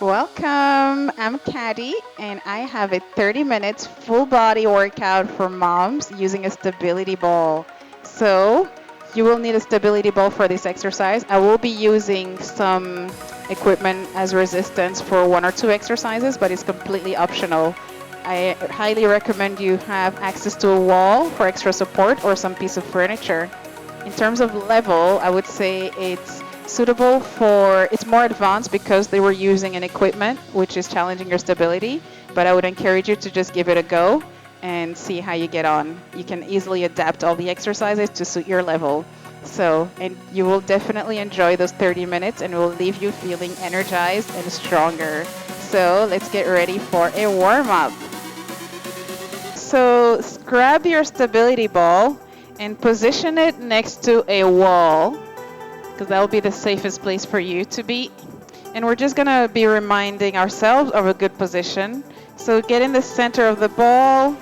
Welcome. I'm Caddy, and I have a 30 minutes full body workout for moms using a stability ball. So, you will need a stability ball for this exercise. I will be using some equipment as resistance for one or two exercises, but it's completely optional. I highly recommend you have access to a wall for extra support or some piece of furniture. In terms of level, I would say it's suitable for, it's more advanced because they were using an equipment which is challenging your stability, but I would encourage you to just give it a go and see how you get on. You can easily adapt all the exercises to suit your level. So, and you will definitely enjoy those 30 minutes and it will leave you feeling energized and stronger. So, let's get ready for a warm up. So, grab your stability ball and position it next to a wall because that will be the safest place for you to be. And we're just gonna be reminding ourselves of a good position. So get in the center of the ball,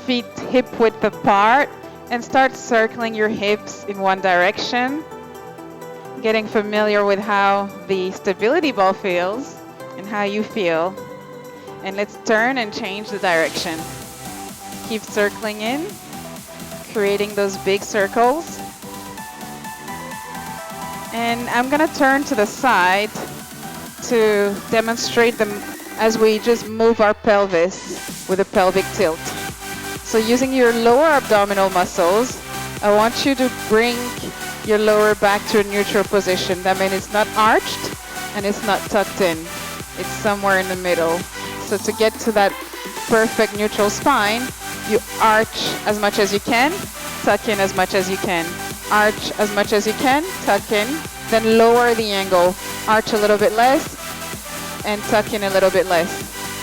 feet hip width apart, and start circling your hips in one direction. Getting familiar with how the stability ball feels and how you feel. And let's turn and change the direction. Keep circling in, creating those big circles. And I'm gonna turn to the side to demonstrate them as we just move our pelvis with a pelvic tilt. So using your lower abdominal muscles, I want you to bring your lower back to a neutral position. That means it's not arched and it's not tucked in. It's somewhere in the middle. So to get to that perfect neutral spine, you arch as much as you can, tuck in as much as you can. Arch as much as you can, tuck in, then lower the angle. Arch a little bit less and tuck in a little bit less.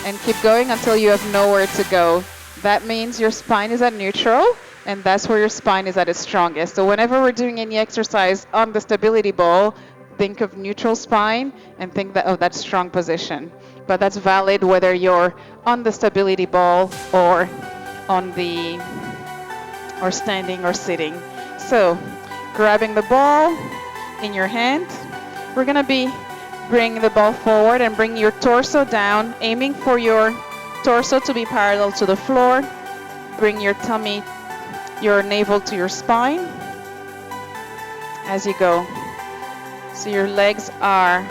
And keep going until you have nowhere to go. That means your spine is at neutral and that's where your spine is at its strongest. So whenever we're doing any exercise on the stability ball, think of neutral spine and think of that strong position. But that's valid whether you're on the stability ball or on the or standing or sitting. So grabbing the ball in your hand, we're gonna be bringing the ball forward and bring your torso down, aiming for your torso to be parallel to the floor. Bring your tummy, your navel to your spine as you go. So your legs are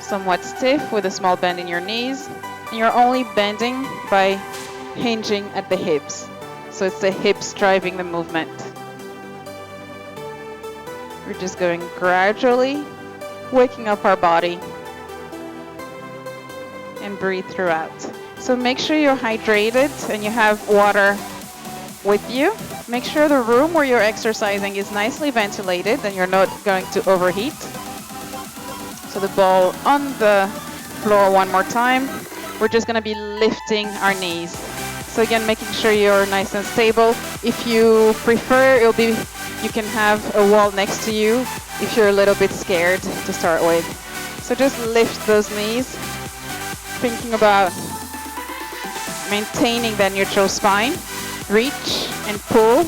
somewhat stiff with a small bend in your knees. And you're only bending by hinging at the hips. So it's the hips driving the movement. We're just going gradually, waking up our body and breathe throughout. So make sure you're hydrated and you have water with you. Make sure the room where you're exercising is nicely ventilated and you're not going to overheat. So the ball on the floor one more time. We're just going to be lifting our knees. So again, making sure you're nice and stable. If you prefer, you can have a wall next to you if you're a little bit scared to start with. So just lift those knees, thinking about maintaining that neutral spine. Reach and pull,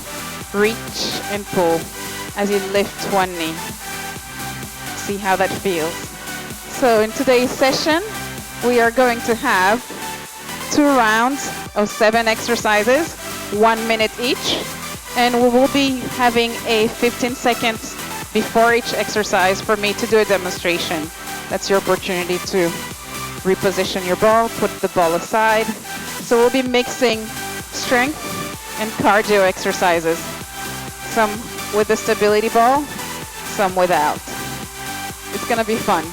reach and pull as you lift one knee. See how that feels. So in today's session, we are going to have 2 rounds of 7 exercises, 1 minute each, and we will be having a 15 seconds before each exercise for me to do a demonstration. That's your opportunity to reposition your ball, put the ball aside. So we'll be mixing strength and cardio exercises, some with the stability ball, some without. It's gonna be fun.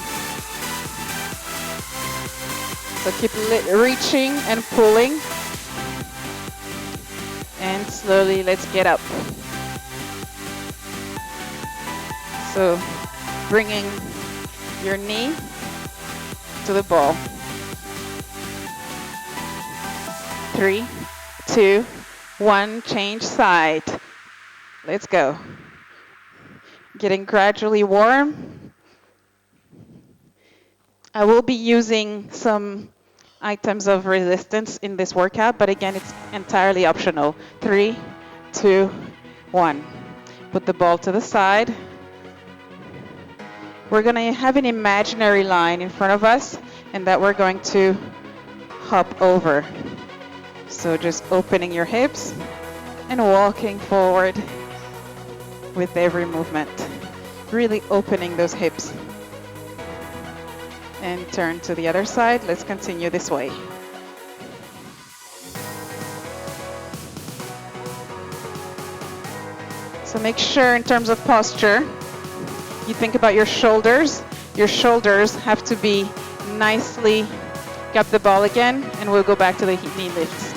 So keep reaching and pulling. And slowly, let's get up. So bringing your knee to the ball. 3, 2, 1, change side. Let's go. Getting gradually warm. I will be using some items of resistance in this workout, but again, it's entirely optional. 3, 2, 1. Put the ball to the side. we're going to have an imaginary line in front of us and that we're going to hop over. So just opening your hips and walking forward with every movement. Really opening those hips. And turn to the other side. Let's continue this way. So make sure in terms of posture, you think about your shoulders. Your shoulders have to be nicely, grab the ball again, and we'll go back to the knee lifts.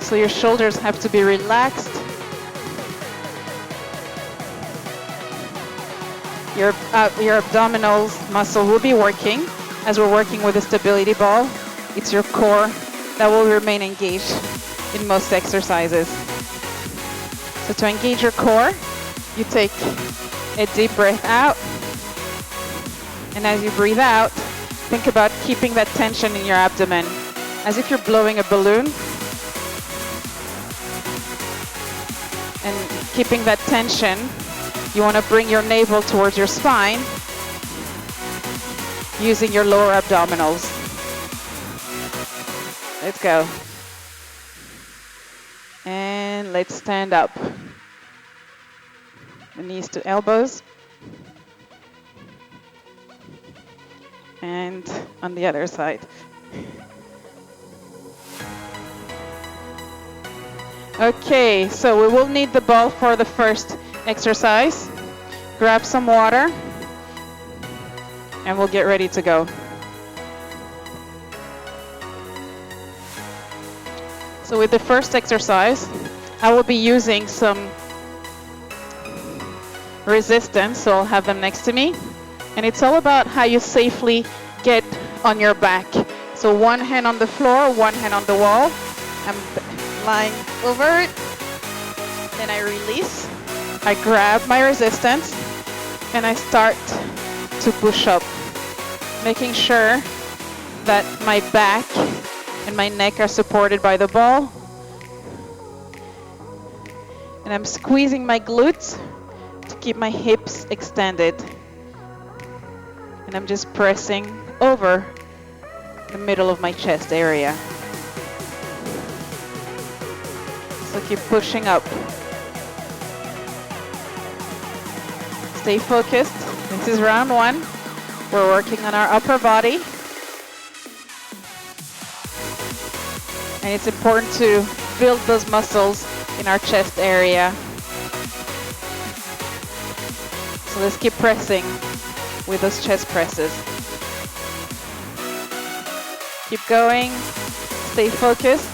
So your shoulders have to be relaxed. Your abdominals muscle will be working as we're working with the stability ball. It's your core that will remain engaged in most exercises. So to engage your core, you take a deep breath out. And as you breathe out, think about keeping that tension in your abdomen, as if you're blowing a balloon. And keeping that tension, you want to bring your navel towards your spine using your lower abdominals. Let's go. And let's stand up. The knees to elbows. And on the other side. Okay, so we will need the ball for the first exercise. Grab some water and we'll get ready to go. So with the first exercise, I will be using some resistance, so I'll have them next to me. And it's all about how you safely get on your back. So one hand on the floor, one hand on the wall. I'm lying over it. Then I release. I grab my resistance and I start to push up, making sure that my back and my neck are supported by the ball. And I'm squeezing my glutes to keep my hips extended. And I'm just pressing over the middle of my chest area. So keep pushing up. Stay focused. This is round one. We're working on our upper body. And it's important to build those muscles in our chest area. So let's keep pressing with those chest presses. Keep going. Stay focused.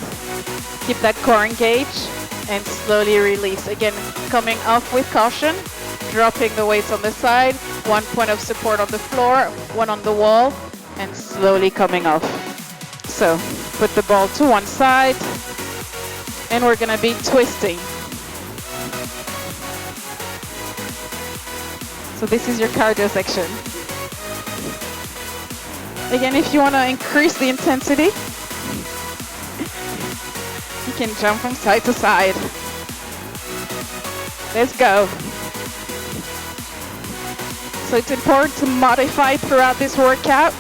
Keep that core engaged and slowly release. Again, coming off with caution. Dropping the weights on the side, one point of support on the floor, one on the wall, and slowly coming off. So put the ball to one side, and we're gonna be twisting. So this is your cardio section. Again, if you wanna increase the intensity, you can jump from side to side. Let's go. So it's important to modify throughout this workout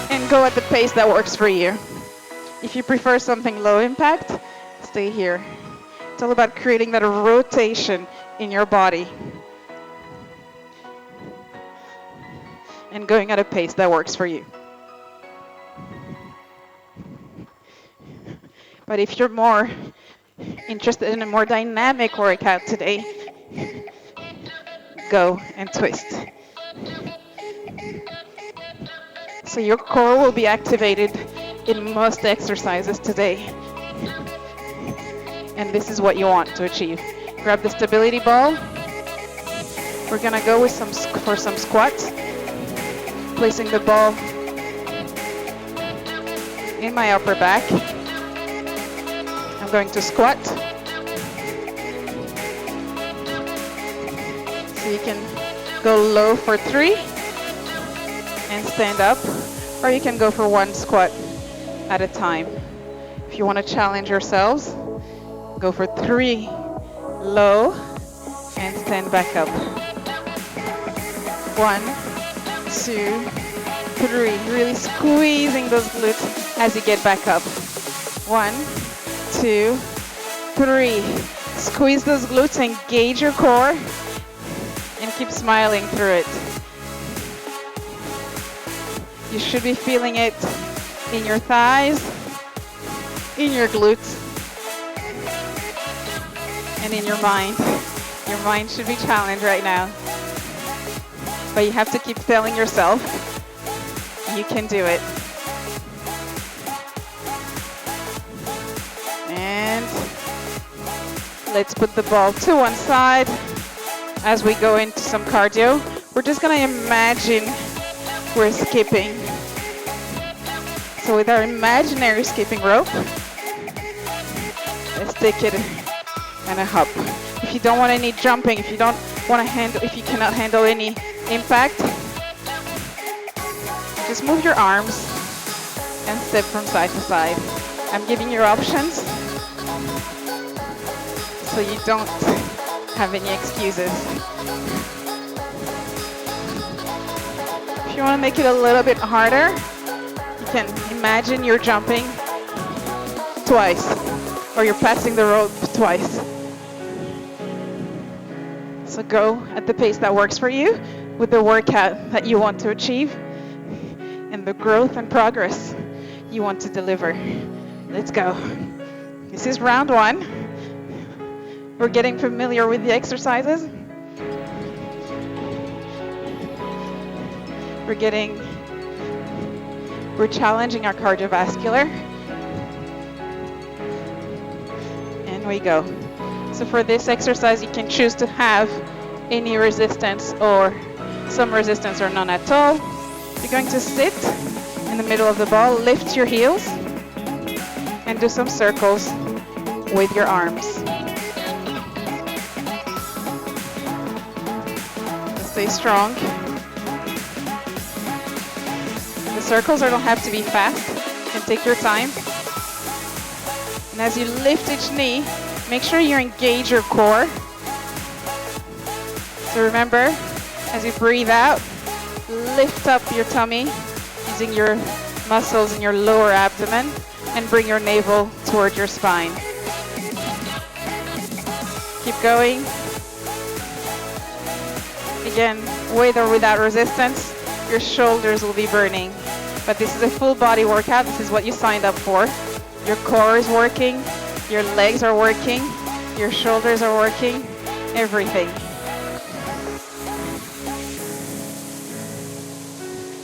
and go at the pace that works for you. If you prefer something low impact, stay here. It's all about creating that rotation in your body and going at a pace that works for you. But if you're more interested in a more dynamic workout today, go and twist. So your core will be activated in most exercises today. And this is what you want to achieve. Grab the stability ball. We're gonna go with for some squats. Placing the ball in my upper back. I'm going to squat. So you can go low for 3 and stand up, or you can go for one squat at a time. If you want to challenge yourselves, go for 3 low and stand back up. 1, 2, 3. Really squeezing those glutes as you get back up. 1, 2, 3. Squeeze those glutes, engage your core, and keep smiling through it. You should be feeling it in your thighs, in your glutes, and in your mind. Your mind should be challenged right now. But you have to keep telling yourself, you can do it. And let's put the ball to one side as we go into some cardio. We're just gonna imagine we're skipping. So with our imaginary skipping rope, let's take it and a hop. If you don't want any jumping, if you don't want to handle, if you cannot handle any impact, just move your arms and step from side to side. I'm giving you options so you don't have any excuses. If you want to make it a little bit harder, you can imagine you're jumping twice or you're passing the rope twice. So go at the pace that works for you with the workout that you want to achieve and the growth and progress you want to deliver. Let's go. This is round 1. We're getting familiar with the exercises. We're challenging our cardiovascular. And we go. So for this exercise, you can choose to have any resistance or some resistance or none at all. You're going to sit in the middle of the ball, lift your heels, and do some circles with your arms. Stay strong. The circles don't have to be fast. You can take your time. And as you lift each knee, make sure you engage your core. So remember, as you breathe out, lift up your tummy using your muscles in your lower abdomen and bring your navel toward your spine. Keep going. Again, with or without resistance, your shoulders will be burning. But this is a full body workout. This is what you signed up for. Your core is working, your legs are working, your shoulders are working, everything.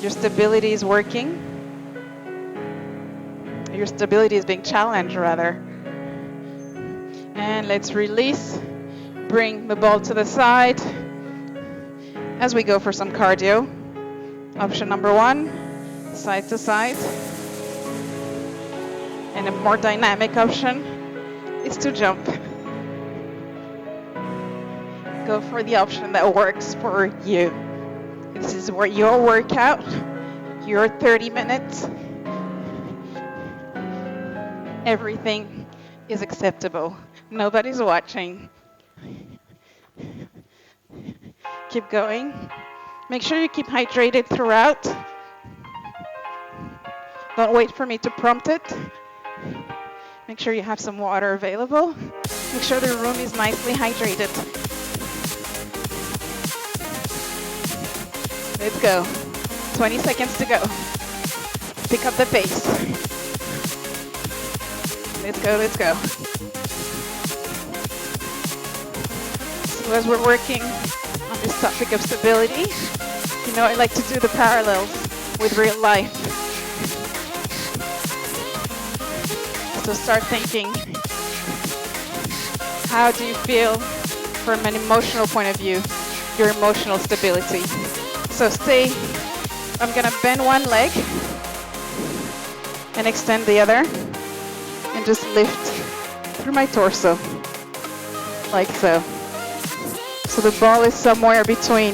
Your stability is working. Your stability is being challenged, rather. And let's release. Bring the ball to the side as we go for some cardio. Option number 1, side to side. And a more dynamic option is to jump. Go for the option that works for you. This is where your workout, your 30 minutes, everything is acceptable. Nobody's watching. Keep going. Make sure you keep hydrated throughout. Don't wait for me to prompt it. Make sure you have some water available. Make sure the room is nicely hydrated. Let's go. 20 seconds to go. Pick up the pace. Let's go, let's go. So as we're working on this topic of stability, you know I like to do the parallels with real life. So start thinking, how do you feel from an emotional point of view, your emotional stability? So stay, I'm gonna bend one leg and extend the other and just lift through my torso, like so. So the ball is somewhere between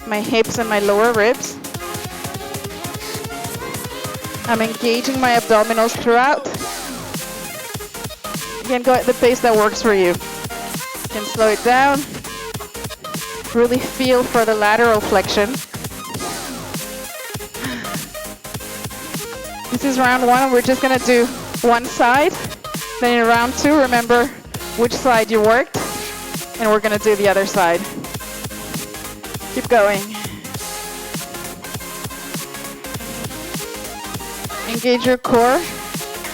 my hips and my lower ribs. I'm engaging my abdominals throughout. You can go at the pace that works for you. You can slow it down. Really feel for the lateral flexion. is round one, and we're just gonna do one side. Then in round two, remember which side you worked, and we're gonna do the other side. Keep going. Engage your core.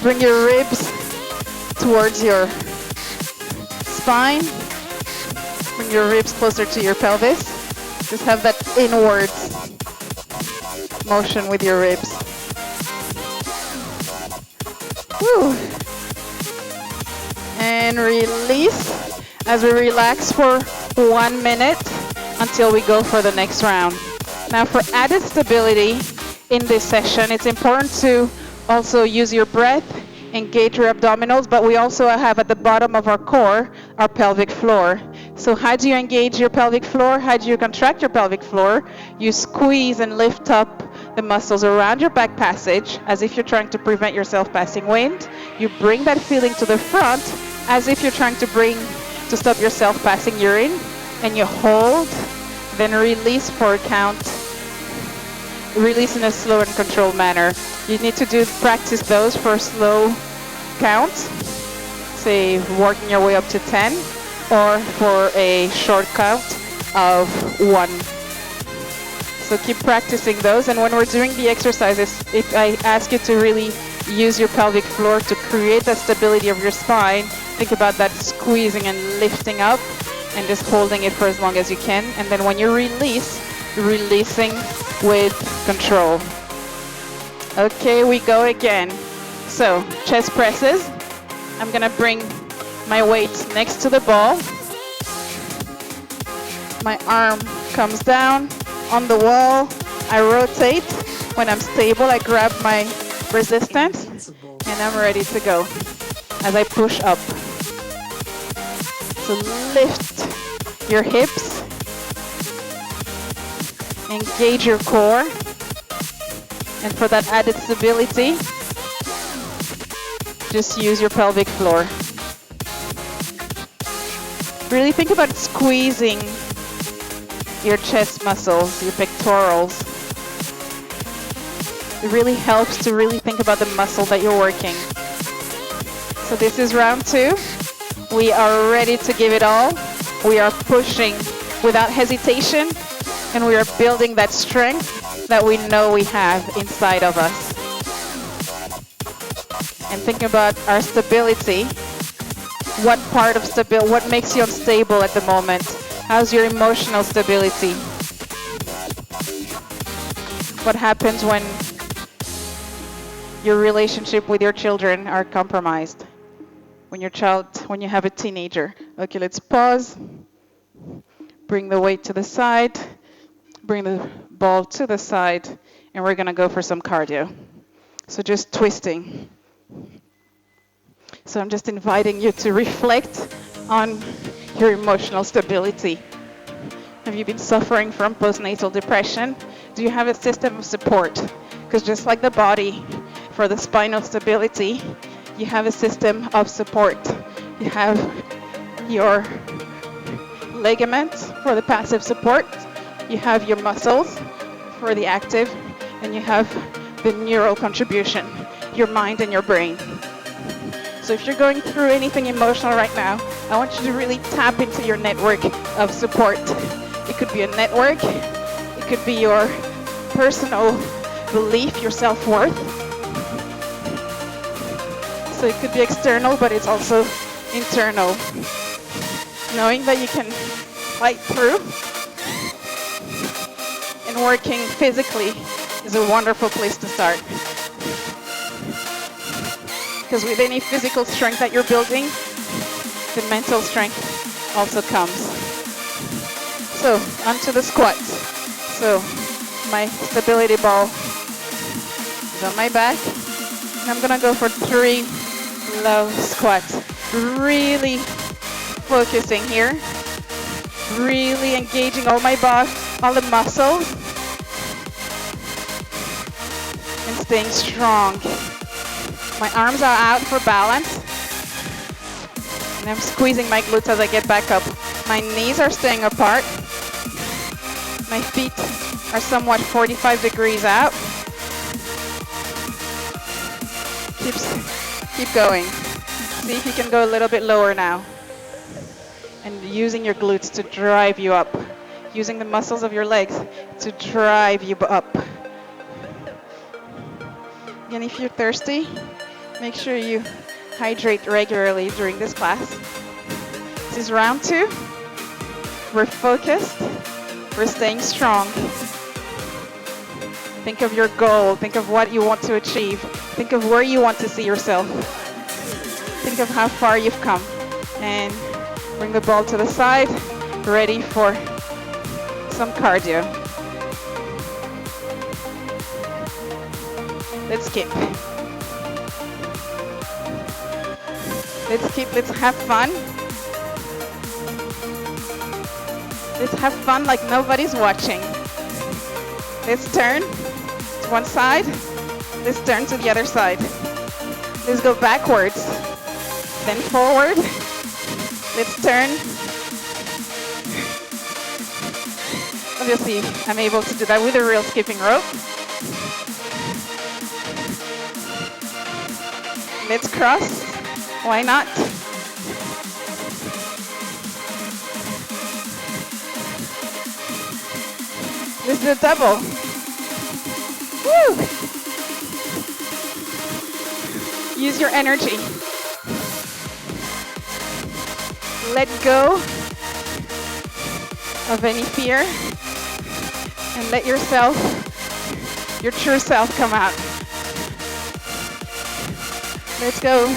Bring your ribs towards your spine. Bring your ribs closer to your pelvis. Just have that inwards motion with your ribs. Woo. And release as we relax for 1 minute until we go for the next round. Now for added stability in this session, it's important to also use your breath, engage your abdominals, but we also have at the bottom of our core, our pelvic floor. So how do you engage your pelvic floor? How do you contract your pelvic floor? You squeeze and lift up the muscles around your back passage as if you're trying to prevent yourself passing wind. You bring that feeling to the front as if you're trying to stop yourself passing urine, and you hold, then release for a count. Release in a slow and controlled manner. You need to practice those for slow counts, say working your way up to 10, or for a short count of 1. So keep practicing those, and when we're doing the exercises, if I ask you to really use your pelvic floor to create the stability of your spine, think about that squeezing and lifting up and just holding it for as long as you can, and then when you release, releasing with control. Okay, we go again. So chest presses. I'm gonna bring my weight next to the ball. My arm comes down on the wall. I rotate. When I'm stable, I grab my resistance and I'm ready to go as I push up. So lift your hips. Engage your core. And for that added stability, just use your pelvic floor. Really think about squeezing your chest muscles, your pectorals. It really helps to really think about the muscle that you're working. So this is round 2. We are ready to give it all. We are pushing without hesitation, and we are building that strength that we know we have inside of us. And think about our stability. What part of stability, what makes you unstable at the moment? How's your emotional stability? What happens when your relationship with your children are compromised? When you have a teenager. Okay, let's pause. Bring the weight to the side. Bring the ball to the side, and we're gonna go for some cardio. So just twisting. So I'm just inviting you to reflect on your emotional stability. Have you been suffering from postnatal depression? Do you have a system of support? Because just like the body, for the spinal stability, you have a system of support. You have your ligaments for the passive support. You have your muscles for the active, and you have the neural contribution, your mind and your brain. So if you're going through anything emotional right now, I want you to really tap into your network of support. It could be a network, it could be your personal belief, your self-worth. So it could be external, but it's also internal. Knowing that you can fight through. And working physically is a wonderful place to start. Because with any physical strength that you're building, the mental strength also comes. So, onto the squats. So, my stability ball is on my back. And I'm gonna go for 3 low squats. Really focusing here. Really engaging all my body, all the muscles. And staying strong. My arms are out for balance. And I'm squeezing my glutes as I get back up. My knees are staying apart. My feet are somewhat 45 degrees out. Keep going. See if you can go a little bit lower now. And using your glutes to drive you up. Using the muscles of your legs to drive you up. Again, if you're thirsty, make sure you hydrate regularly during this class. This is round 2. We're focused. We're staying strong. Think of your goal. Think of what you want to achieve. Think of where you want to see yourself. Think of how far you've come. And bring the ball to the side, ready for some cardio. Let's skip. Let's have fun. Let's have fun like nobody's watching. Let's turn to one side. Let's turn to the other side. Let's go backwards, then forward. Let's turn. Obviously, I'm able to do that with a real skipping rope. Let's cross. Why not? Let's do a double. Woo! Use your energy. Let go of any fear and let yourself, your true self, come out. Let's go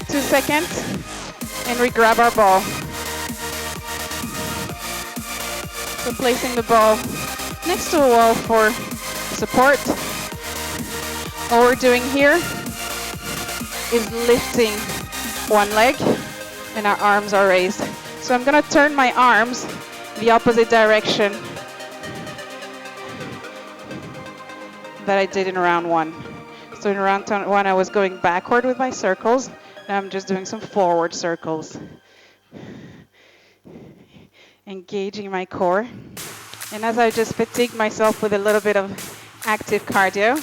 2 seconds and we grab our ball. So placing the ball next to a wall for support. All we're doing here is lifting one leg and our arms are raised. So I'm gonna turn my arms the opposite direction that I did in round 1. So in round 1 I was going backward with my circles. Now I'm just doing some forward circles. Engaging my core. And as I just fatigued myself with a little bit of active cardio,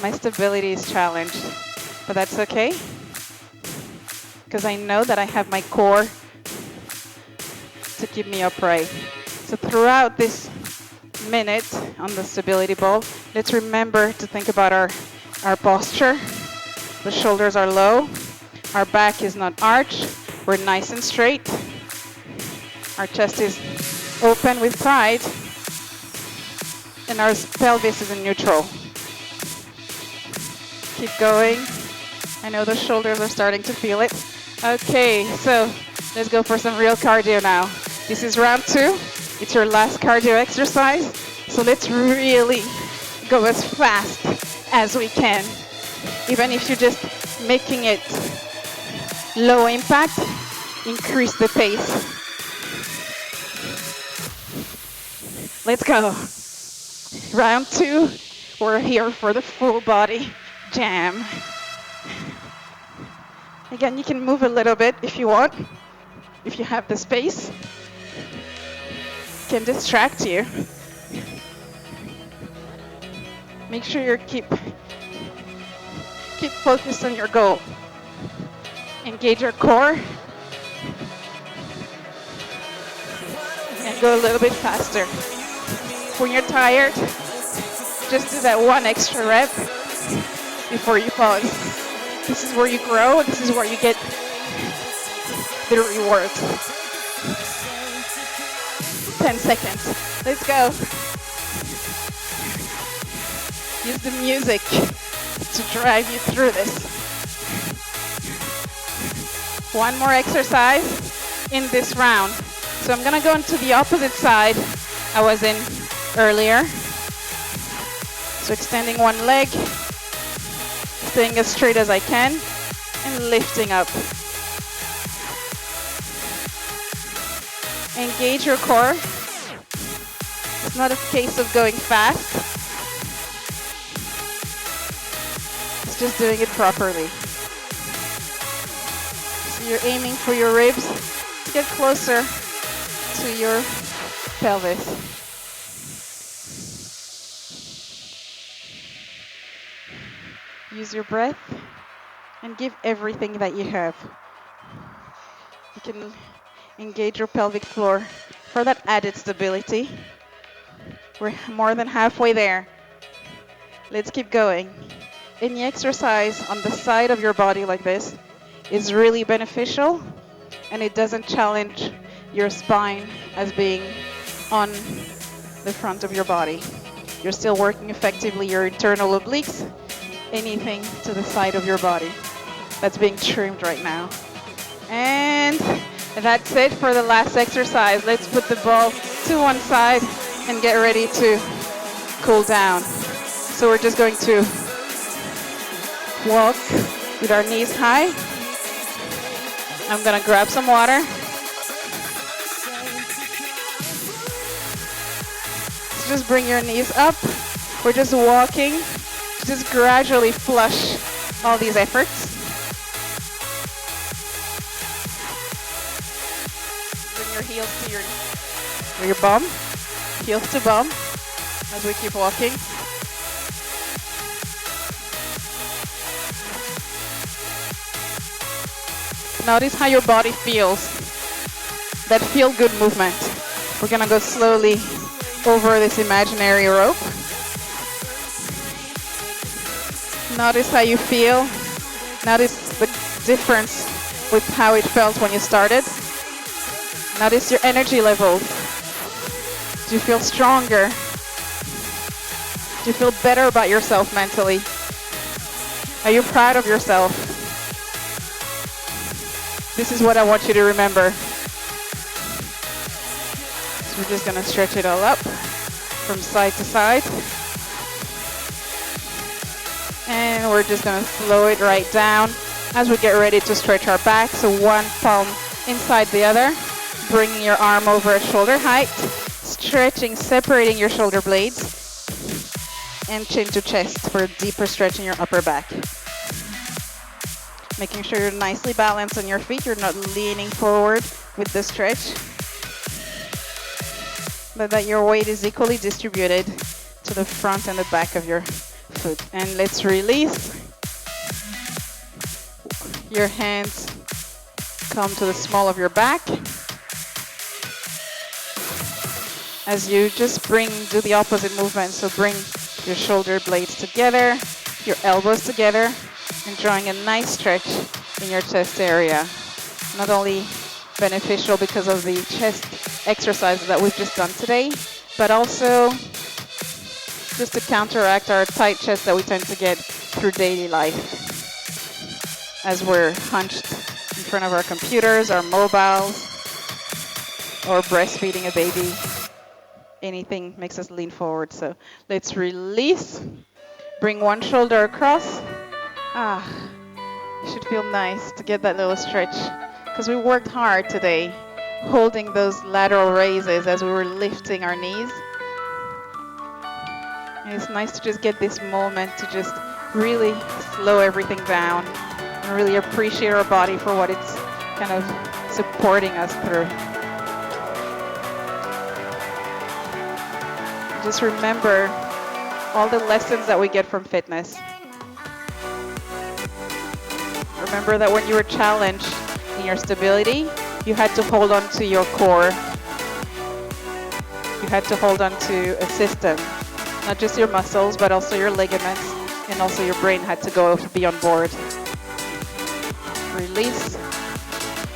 my stability is challenged. But that's okay, because I know that I have my core to keep me upright. So throughout this minute on the stability ball, let's remember to think about our posture. The shoulders are low, our back is not arched, we're nice and straight. Our chest is open with pride, and our pelvis is in neutral. Keep going. I know the shoulders are starting to feel it. Okay, so let's go for some real cardio now. This is round 2. It's your last cardio exercise. So let's really go as fast as we can. Even if you're just making it low impact, increase the pace. Let's go. Round 2, we're here for the full body jam. Again, you can move a little bit if you want, if you have the space. It can distract you. Make sure you keep focused on your goal. Engage your core. And go a little bit faster. When you're tired, just do that one extra rep before you pause. This is where you grow. This is where you get the rewards. 10 seconds. Let's go. Use the music to drive you through this. One more exercise in this round. So I'm gonna go into the opposite side I was in earlier. So extending one leg, staying as straight as I can, and lifting up. Engage your core. It's not a case of going fast. It's just doing it properly. So you're aiming for your ribs to get closer to your pelvis. Use your breath and give everything that you have. You can engage your pelvic floor for that added stability. We're more than halfway there. Let's keep going. Any exercise on the side of your body like this is really beneficial, and it doesn't challenge your spine as being on the front of your body. You're still working effectively your internal obliques, anything to the side of your body that's being trimmed right now. And that's it for the last exercise. Let's put the ball to one side and get ready to cool down. So we're just going to walk with our knees high. I'm gonna grab some water. So just bring your knees up. We're just walking. Just gradually flush all these efforts. Bring your heels to your bum. Heels to bum as we keep walking. Notice how your body feels. That feel-good movement. We're gonna go slowly over this imaginary rope. Notice how you feel. Notice the difference with how it felt when you started. Notice your energy levels. Do you feel stronger? Do you feel better about yourself mentally? Are you proud of yourself? This is what I want you to remember. So we're just gonna stretch it all up from side to side. And we're just gonna slow it right down as we get ready to stretch our back. So one palm inside the other, bringing your arm over at shoulder height, stretching, separating your shoulder blades, and chin to chest for a deeper stretch in your upper back. Making sure you're nicely balanced on your feet. You're not leaning forward with the stretch, but that your weight is equally distributed to the front and the back of your foot. And let's release. Your hands come to the small of your back. As you just do the opposite movement. So bring your shoulder blades together, your elbows together, enjoying a nice stretch in your chest area. Not only beneficial because of the chest exercises that we've just done today, but also just to counteract our tight chest that we tend to get through daily life as we're hunched in front of our computers, our mobiles, or breastfeeding a baby. Anything makes us lean forward. So let's release. Bring one shoulder across. It should feel nice to get that little stretch because we worked hard today holding those lateral raises as we were lifting our knees. And it's nice to just get this moment to just really slow everything down and really appreciate our body for what it's kind of supporting us through. Just remember all the lessons that we get from fitness. Remember that when you were challenged in your stability, you had to hold on to your core. You had to hold on to a system, not just your muscles, but also your ligaments, and also your brain had to go to be on board. Release.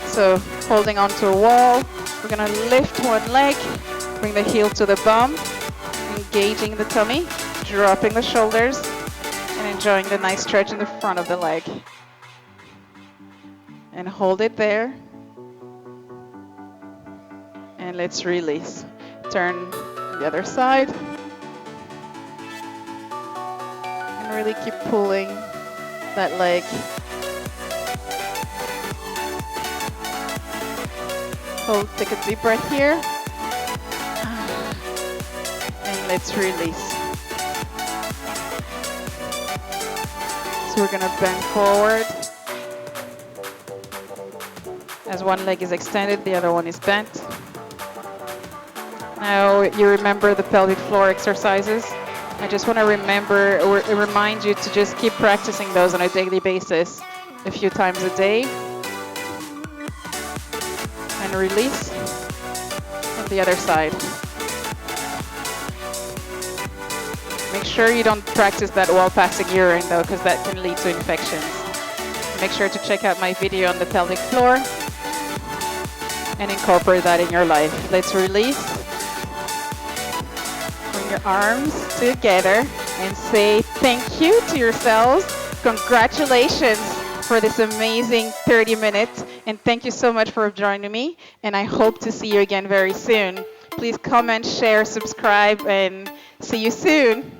So holding onto a wall, we're gonna lift one leg, bring the heel to the bum, engaging the tummy, dropping the shoulders, and enjoying the nice stretch in the front of the leg. And hold it there. And let's release. Turn the other side. And really keep pulling that leg. Hold, take a deep breath here. And let's release. So we're gonna bend forward. As one leg is extended, the other one is bent. Now you remember the pelvic floor exercises. I just want to remind you to just keep practicing those on a daily basis, a few times a day. And release on the other side. Make sure you don't practice that while passing urine though, because that can lead to infections. Make sure to check out my video on the pelvic floor and incorporate that in your life. Let's release. Bring your arms together and say thank you to yourselves. Congratulations for this amazing 30 minutes. And thank you so much for joining me. And I hope to see you again very soon. Please comment, share, subscribe, and see you soon.